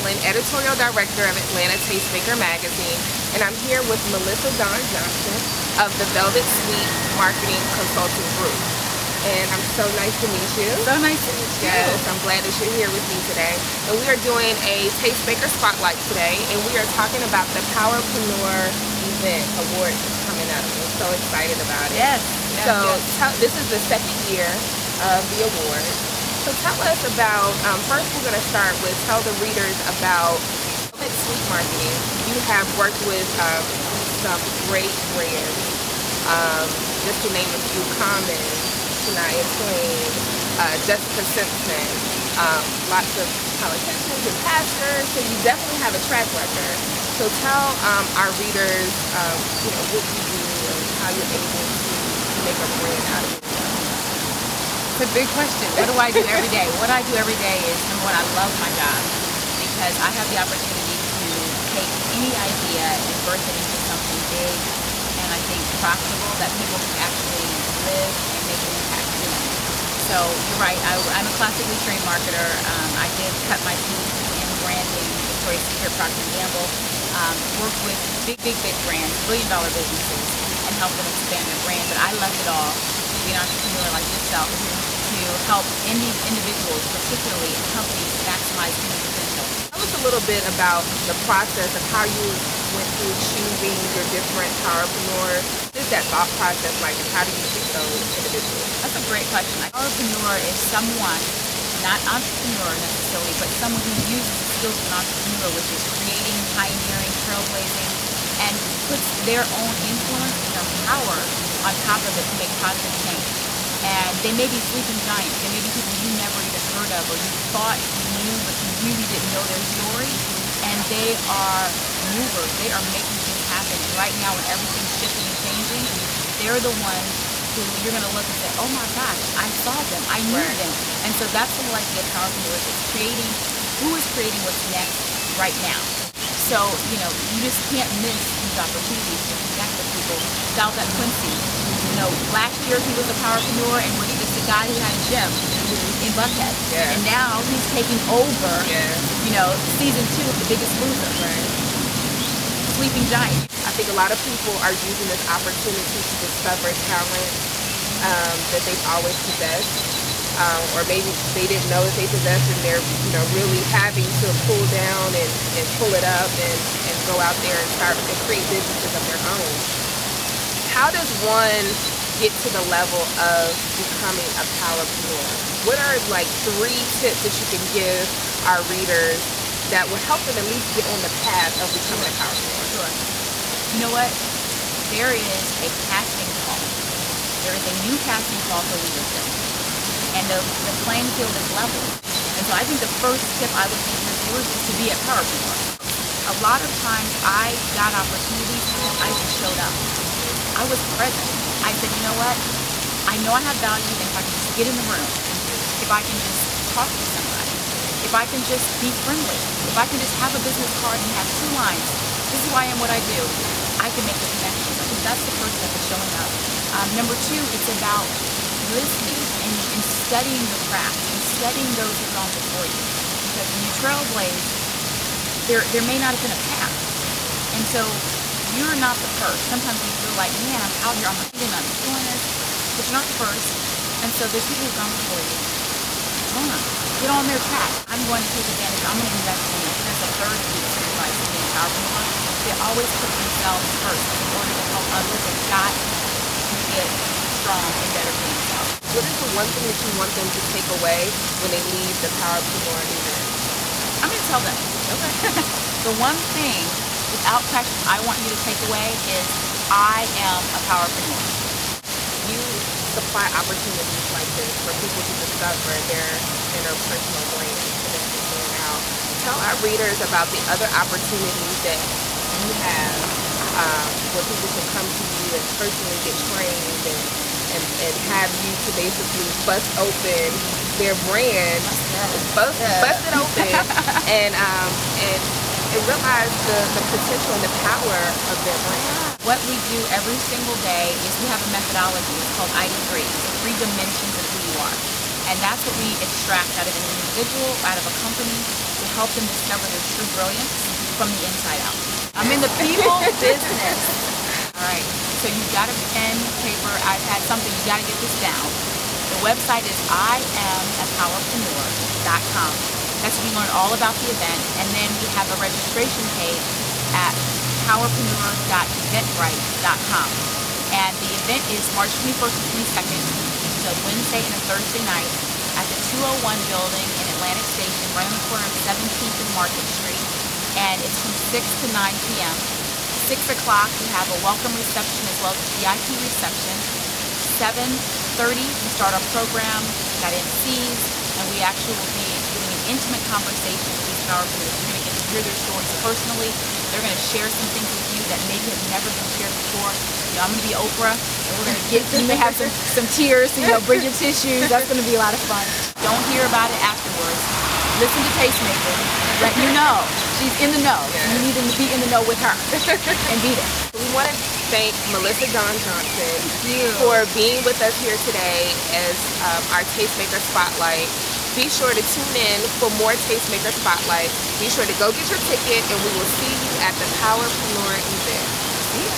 Allen, Editorial Director of Atlanta Tastemaker Magazine, and I'm here with Melissa Dawn Johnson of the Velvet Sweet Marketing Consulting Group. And I'm so nice to meet you. So nice to meet you. Yes, I'm glad that you're here with me today. And we are doing a Tastemaker Spotlight today, and we are talking about the Powerprenuer event award that's coming up. I'm so excited about it. Yes. So this is the second year of the award. So tell us about, first we're going to start with tell the readers about Velvet Sweet Marketing. You have worked with some great brands, just to name a few: Common, Shania Twain, Jessica Simpson, lots of politicians and pastors, so you definitely have a track record. So tell our readers, what you do and how you're able to make a brand out of it. It's a big question. What do I do every day? What I do every day is, number one, I love my job because I have the opportunity to take any idea and birth it into something big and I think profitable that people can actually live and make an impact doing. So you're right, I'm a classically trained marketer. I did cut my teeth in branding, Victoria's Secret, Procter & Gamble, worked with big brands, billion-dollar businesses, and helped them expand their brand. But I left it all to be an entrepreneur like yourself to help individuals, particularly in companies, maximize human potential. Tell us a little bit about the process of how you went through choosing your different powerpreneurs. What is that thought process like, and how do you pick those individuals? That's a great question. A powerpreneur is someone, not entrepreneur necessarily, but someone who uses the skills of an entrepreneur, which is creating, pioneering, trailblazing, and puts their own influence and their power on top of it to make positive change. And they may be sleeping giants. They may be people you never even heard of or you thought you knew, but you really didn't know their story. And they are movers. They are making things happen. And right now when everything's shifting and changing, they're the ones who you're going to look and say, oh my gosh, I saw them. I knew them. And so that's the whole idea of powerpreneurs. It's creating, who is creating what's next right now. So, you just can't miss these opportunities to connect with people. That Quincy, last year he was a powerpreneur and was just a guy who had a gym in Buckhead. Yeah. And now he's taking over, season 2 of The Biggest Loser. Right. Sleeping Giant. I think a lot of people are using this opportunity to discover talent that they've always possessed. Or maybe they didn't know that they possessed, and they're really having to pull down and pull it up and go out there and start and create businesses of their own. How does one get to the level of becoming a powerpreneur? What are like 3 tips that you can give our readers that will help them at least get on the path of becoming a powerpreneur? Sure. You know what? There is a casting call. There is a new casting call for leadership. And the playing field is level. And so I think the first tip I would give your viewers is to be a powerpreneur. A lot of times I got opportunities and I just showed up. I was present. I said, you know what? I know I have value if I can just get in the room. If I can just talk to somebody. If I can just be friendly. If I can just have a business card and have 2 lines. This is who I am, what I do. I can make the connections. I think that's the first step of showing up. Number 2, it's about listening and studying the craft and studying those who've gone before you. Because when you trailblaze, there may not have been a path. And so you're not the first. Sometimes you feel like, man, I'm out here, I'm doing this, but you're not the first. And so there's people who've gone before you. Get on their track. I'm going to take advantage. I'm going to invest in it. That's the third piece of advice of being a powerpreneur. They always put themselves first in order to help others. They've got to get strong and better for themselves. What is the one thing that you want them to take away when they leave the Powerprenuer event? I'm going to tell them. Okay. The one thing, without question, I want you to take away is I am a powerpreneur. You supply opportunities like this for people to discover their inner personal brand so that they can out. Tell our readers about the other opportunities that you have where people can come to you and personally get trained and have you to basically bust open their brand, bust it open, and realize the potential and the power of their brand. What we do every single day is we have a methodology. It's called ID3. It's 3 dimensions of who you are. And that's what we extract out of an individual, out of a company, to help them discover their true brilliance from the inside out. I'm in the people business. All right, so you've got a pen, paper, iPad, something, you got to get this down. The website is IamAPowerprenuer.com. That's where you learn all about the event, and then we have a registration page at powerprenuer.eventbrite.com. And the event is March 21st and 22nd. It's a Wednesday and a Thursday night at the 201 building in Atlantic Station, right on the corner of 17th and Market Street. And it's from 6 to 9 p.m. 6 o'clock, we have a welcome reception as well as a VIP reception. 7:30, we start our program, we've got MCs, and we actually will be doing an intimate conversation with these powerpreneurs. You're going to get to hear their stories personally. They're going to share some things with you that maybe have never been shared before. You know, I'm going to be Oprah, and we're going to get, you may have some tears, so, you know, bring your tissues. That's going to be a lot of fun. Don't hear about it afterwards. Listen to Tastemaker, let you know. She's in the know. You need to be in the know with her and be there. We want to thank Melissa Dawn Johnson for being with us here today as our Tastemaker Spotlight. Be sure to tune in for more Tastemaker Spotlight. Be sure to go get your ticket, and we will see you at the Powerprenuer event. See ya.